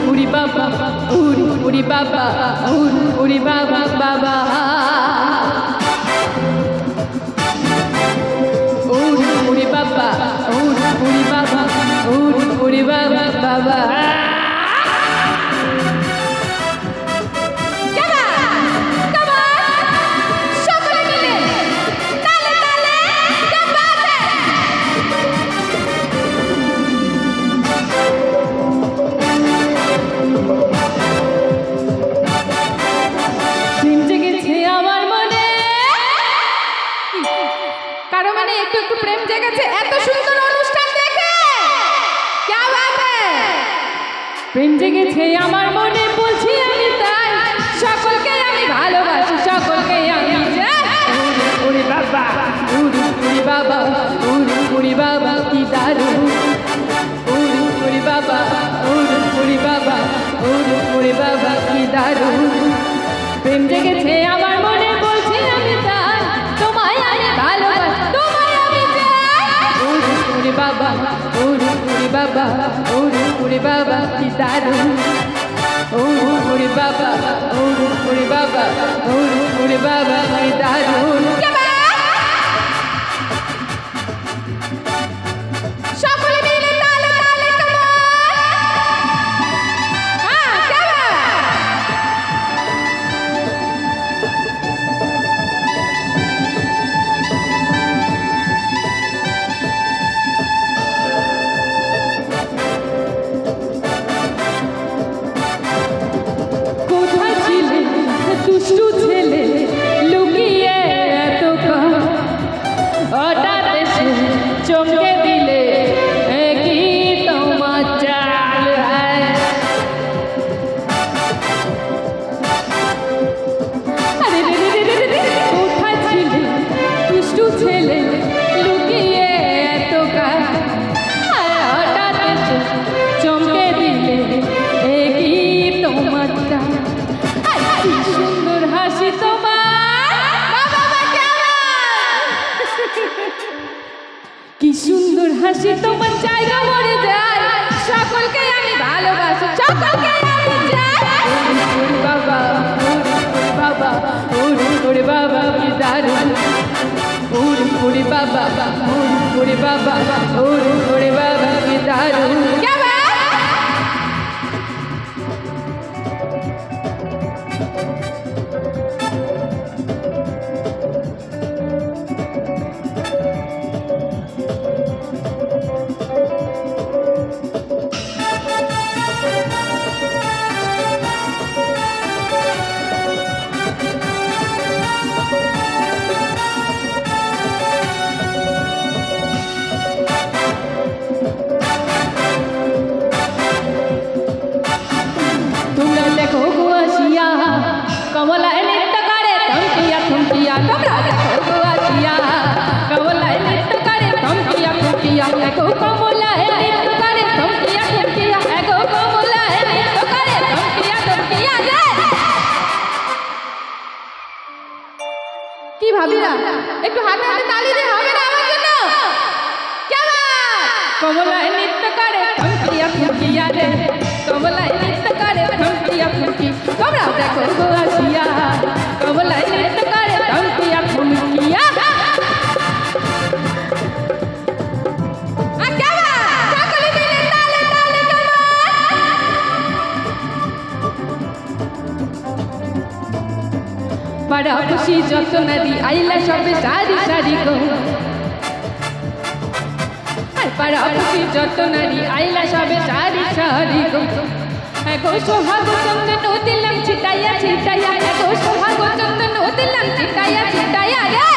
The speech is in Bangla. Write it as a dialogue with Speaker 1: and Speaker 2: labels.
Speaker 1: Uri baba, uri baba, uri baba baba. Uri baba, uri baba, uri baba baba.
Speaker 2: একটু একটু প্রেম জেগেছে এত সুন্দর অনুষ্ঠান দেখে কি বাত
Speaker 1: প্রেম জেগেছে আমার মনে বলছি আমি তাই সকলকে আমি ভালোবাসি সকলকে আমি চাই ওরে বাবা ওরে বাবা ওরে বাবা কি দারুণ ওরে বাবা ওরে বাবা ওরে বাবা কি দারুণ প্রেম জেগেছে আমার মনে বলছি আমি তাই তোমায় আমি ভালোবাসি Baba, Uri Baba, Uri Baba, ki darun. Uri Baba, Uri Baba, Uri Baba, ki darun. দুষ্টু ছেলে লুকিয়ে এত হঠাৎ এসে চমকে দিলে কি তোমার চাল কোথায় ছিলে দুষ্টু ছেলে লুকিয়ে এত হঠাৎ এসে চমকে দিলে কি তোমার চাল সুন্দর হাসি তোমার কি সুন্দর হাসি তোমার জায়গা মরে যায় সকলকে আমি ভালোবাসি সকলকে আমি চাই বাবা বাবা ওরে বাবা কি দারুণ ওরে বাবা ওরে বাবা ওরে বাবা কি দারুণ কমলায় নৃত্য করে থমকিয়া থমকিয়া তোমরা দেখো আসিয়া কমলায় নৃত্য করে থমকিয়া থমকিয়া দেখো কমলায় নৃত্য করে থমকিয়া থমকিয়া দেখো কমলায় নৃত্য করে থমকিয়া থমকিয়া
Speaker 2: কি ভাবিরা একটু হাতে হাতে তালি দিয়ে হবে না আমার জন্য কেমন
Speaker 1: কমলায় নৃত্য করে থমকিয়া থমকিয়া রে কমলায় নৃত্য করে থমকিয়া থমকি তোমরা দেখো আসিয়া কমলায় নৃত্য করে থমকিয়া থমকিয়া পাড়া খুশি যত নদী আইলা সবে সারি সারি গো পাড়া খুশি যত নারী আইলা সবে সারি সারি গো এগো সোহাগ চন্দন দিলাম ছিটাইয়া ছিটাইয়া এগো সোহাগ চন্দন দিলাম ছিটাইয়া ছিটাইয়া রে